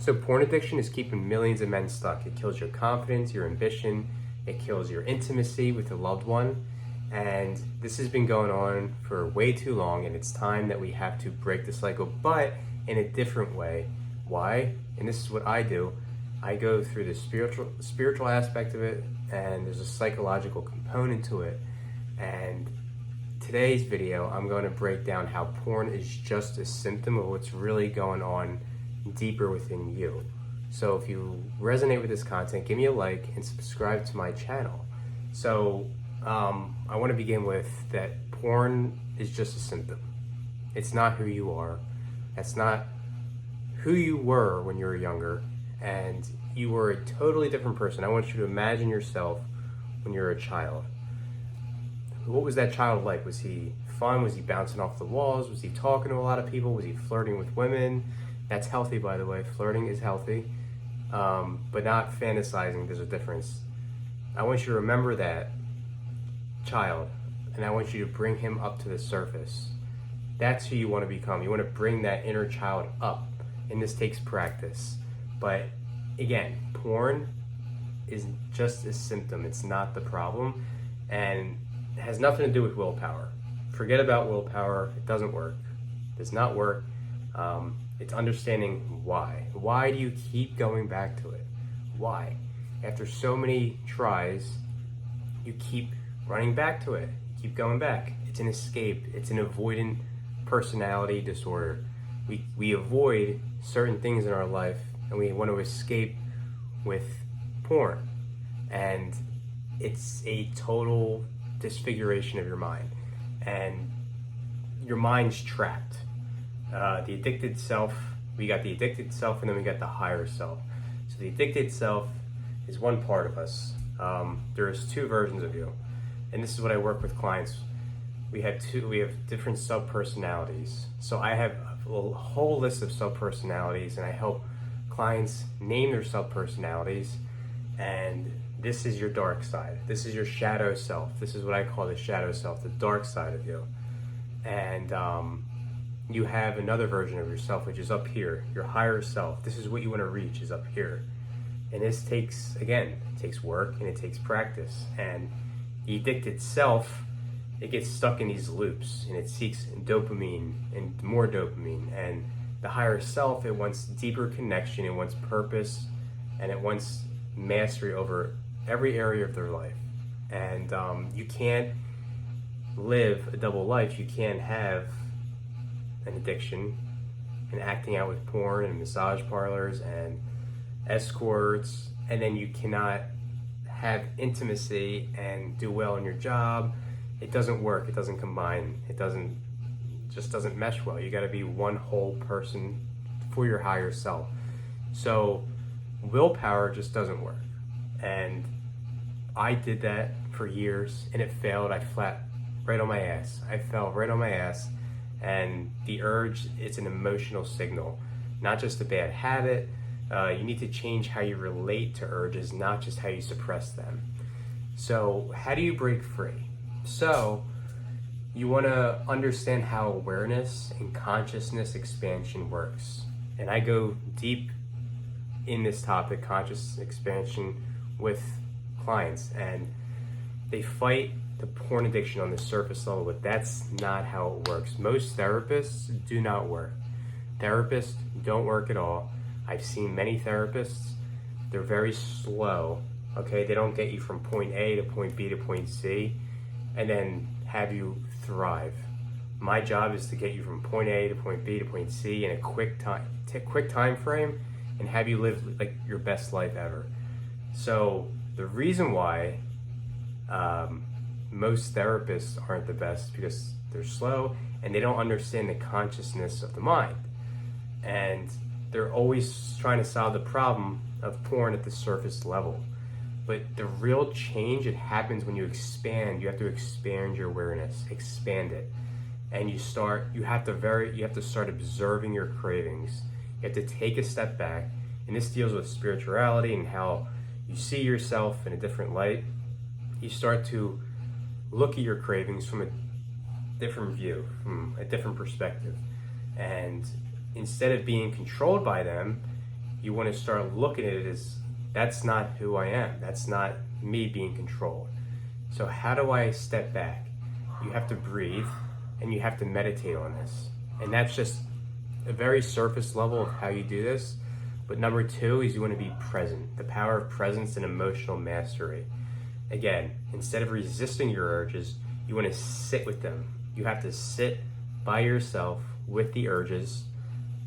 So porn addiction is keeping millions of men stuck. It kills your confidence, your ambition, it kills your intimacy with a loved one. And this has been going on for way too long, and it's time that we have to break the cycle, but in a different way. Why? And this is what I do. I go through the spiritual aspect of it, and there's a psychological component to it. And today's video, I'm going to break down how porn is just a symptom of what's really going on deeper within you. So if you resonate with this content, give me a like and subscribe to my channel. So I want to begin with that porn is just a symptom. It's not who you are. That's not who you were when you were younger, and you were a totally different person. I want you to imagine yourself when you're a child. What was that child like? Was he fun? Was he bouncing off the walls? Was he talking to a lot of people? Was he flirting with women? That's healthy, by the way. Flirting is healthy, but not fantasizing. There's a difference. I want you to remember that child, and I want you to bring him up to the surface. That's who you want to become. You want to bring that inner child up, and this takes practice. But again, porn is just a symptom. It's not the problem, and it has nothing to do with willpower. Forget about willpower. It doesn't work. It does not work. It's understanding why. Why do you keep going back to it? Why? After so many tries, you keep running back to it. You keep going back. It's an escape. It's an avoidant personality disorder. We avoid certain things in our life, and we want to escape with porn. And it's a total disfiguration of your mind. And your mind's trapped. The addicted self, we got the addicted self, and then we got the higher self. So the addicted self is one part of us. There's two versions of you. And this is what I work with clients. We have different sub-personalities. So I have a whole list of sub-personalities, and I help clients name their sub-personalities. And this is your dark side. This is your shadow self. This is what I call the shadow self, the dark side of you. And you have another version of yourself, which is up here, your higher self. This is what you want to reach, is up here. And this takes, again, it takes work and it takes practice. And the addicted self, it gets stuck in these loops, and it seeks dopamine and more dopamine. And the higher self, it wants deeper connection, it wants purpose, and it wants mastery over every area of their life. And you can't live a double life. You can't have an addiction and acting out with porn and massage parlors and escorts, and then you cannot have intimacy and do well in your job. It doesn't work. It doesn't combine. It just doesn't mesh well. You got to be one whole person for your higher self. So willpower just doesn't work. And I did that for years, and it failed. I flat right on my ass. I fell right on my ass. And the urge, it's an emotional signal, not just a bad habit. You need to change how you relate to urges, not just how you suppress them. So how do you break free? So you want to understand how awareness and consciousness expansion works. And I go deep in this topic, conscious expansion, with clients, and they fight the porn addiction on the surface level, but that's not how it works. Most therapists do not work. Therapists don't work at all. I've seen many therapists. They're very slow, okay? They don't get you from point A to point B to point C and then have you thrive. My job is to get you from point A to point B to point C in a quick time frame and have you live like your best life ever. So the reason why most therapists aren't the best, because they're slow and they don't understand the consciousness of the mind. And they're always trying to solve the problem of porn at the surface level. But the real change, it happens when you expand. You have to expand your awareness, expand it. And you have to start observing your cravings. You have to take a step back. And this deals with spirituality and how you see yourself in a different light. You start to look at your cravings from a different view, from a different perspective. And instead of being controlled by them, you want to start looking at it as, that's not who I am. That's not me being controlled. So how do I step back? You have to breathe and you have to meditate on this. And that's just a very surface level of how you do this. But number 2 is you want to be present. The power of presence and emotional mastery. Again, instead of resisting your urges, you want to sit with them. You have to sit by yourself with the urges,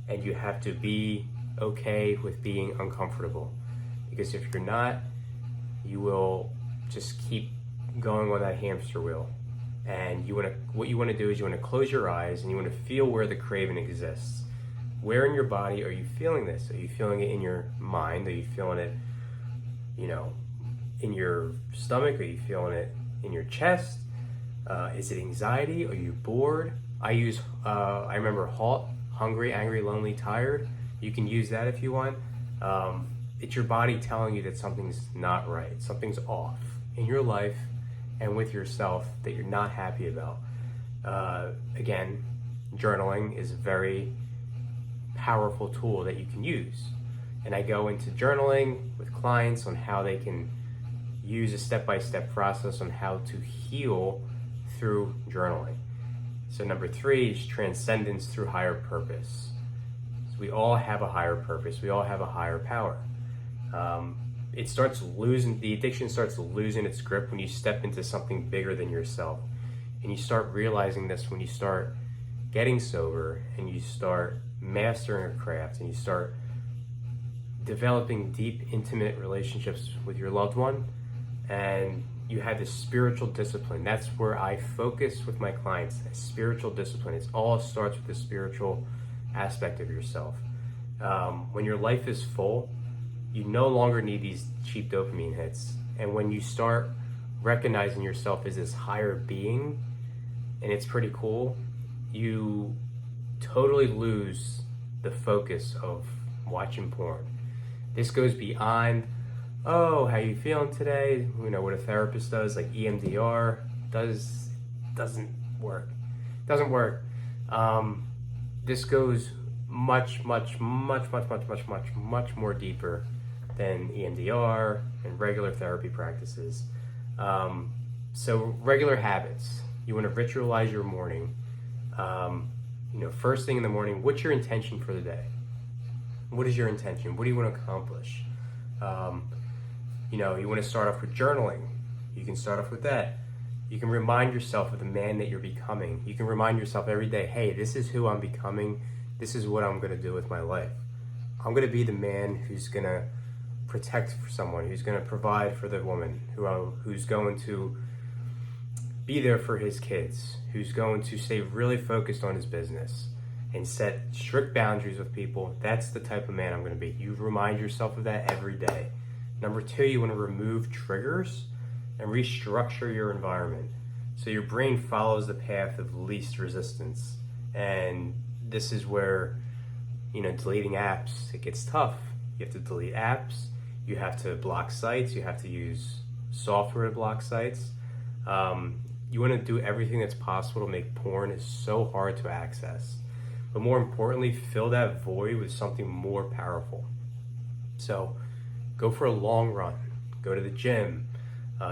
and you have to be okay with being uncomfortable. Because if you're not, you will just keep going on that hamster wheel. And what you want to do is you want to close your eyes and you want to feel where the craving exists. Where in your body are you feeling this? Are you feeling it in your mind? Are you feeling it, in your stomach? Are you feeling it in your chest? Is it anxiety? Are you bored? I remember HALT, hungry, angry, lonely, tired. You can use that if you want. It's your body telling you that something's not right, something's off in your life and with yourself that you're not happy about. Again, journaling is a very powerful tool that you can use. And I go into journaling with clients on how they can use a step-by-step process on how to heal through journaling. So number 3 is transcendence through higher purpose. So we all have a higher purpose. We all have a higher power. The addiction starts losing its grip when you step into something bigger than yourself. And you start realizing this when you start getting sober and you start mastering a craft and you start developing deep, intimate relationships with your loved one, and you have this spiritual discipline. That's where I focus with my clients, spiritual discipline. It all starts with the spiritual aspect of yourself. When your life is full, you no longer need these cheap dopamine hits. And when you start recognizing yourself as this higher being, and it's pretty cool, you totally lose the focus of watching porn. This goes beyond, oh, how you feeling today? What a therapist does, like EMDR, doesn't work. This goes much more deeper than EMDR and regular therapy practices. So regular habits. You want to ritualize your morning. First thing in the morning, what's your intention for the day? What is your intention? What do you want to accomplish? You want to start off with journaling. You can start off with that. You can remind yourself of the man that you're becoming. You can remind yourself every day, hey, this is who I'm becoming. This is what I'm going to do with my life. I'm going to be the man who's going to protect for someone, who's going to provide for the woman, who's going to be there for his kids, who's going to stay really focused on his business and set strict boundaries with people. That's the type of man I'm going to be. You remind yourself of that every day. Number 2, you want to remove triggers and restructure your environment. So your brain follows the path of least resistance. And this is where, deleting apps, it gets tough. You have to delete apps. You have to block sites. You have to use software to block sites. You want to do everything that's possible to make porn is so hard to access. But more importantly, fill that void with something more powerful. So go for a long run. Go to the gym.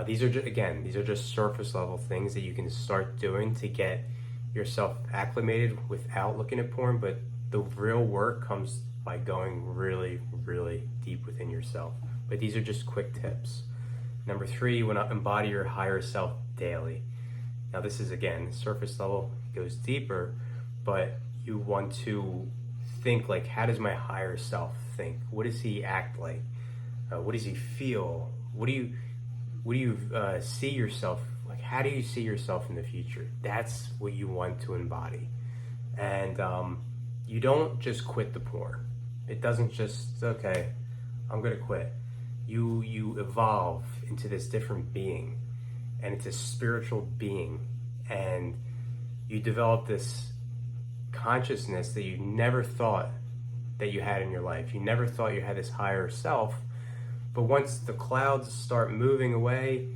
These are just surface level things that you can start doing to get yourself acclimated without looking at porn. But the real work comes by going really, really deep within yourself. But these are just quick tips. Number 3, you want to embody your higher self daily. Now this is, again, surface level, goes deeper, but you want to think like, how does my higher self think? What does he act like? What does he feel? What do you see yourself, like how do you see yourself in the future? That's what you want to embody. And you don't just quit the porn. It doesn't just, okay, I'm gonna quit. You evolve into this different being, and it's a spiritual being, and you develop this consciousness that you never thought that you had in your life. You never thought you had this higher self, but once the clouds start moving away,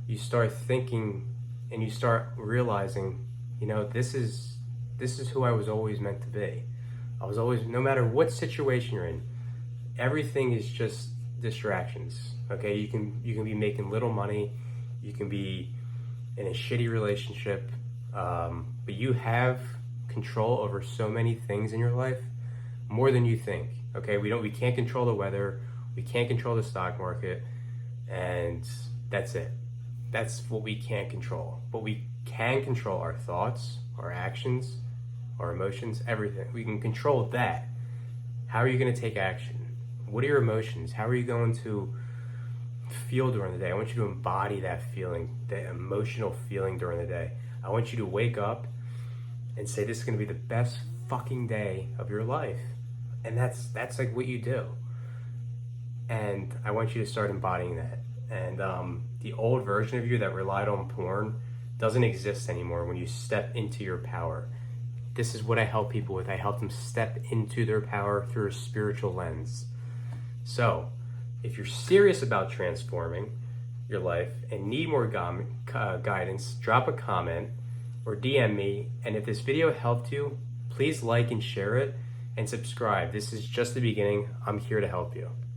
you start thinking and you start realizing, this is who I was always meant to be. I was always, no matter what situation you're in, everything is just distractions. Okay, you can be making little money, you can be in a shitty relationship, but you have control over so many things in your life, more than you think. Okay, we can't control the weather, we can't control the stock market, and that's it. That's what we can't control. But we can control our thoughts, our actions, our emotions, everything. We can control that. How are you going to take action? What are your emotions? How are you going to feel during the day? I want you to embody that feeling, the emotional feeling during the day. I want you to wake up and say, this is going to be the best fucking day of your life. And that's like what you do. And I want you to start embodying that. And the old version of you that relied on porn doesn't exist anymore when you step into your power. This is what I help people with. I help them step into their power through a spiritual lens. So, if you're serious about transforming your life and need more guidance, drop a comment or DM me. And if this video helped you, please like and share it and subscribe. This is just the beginning. I'm here to help you.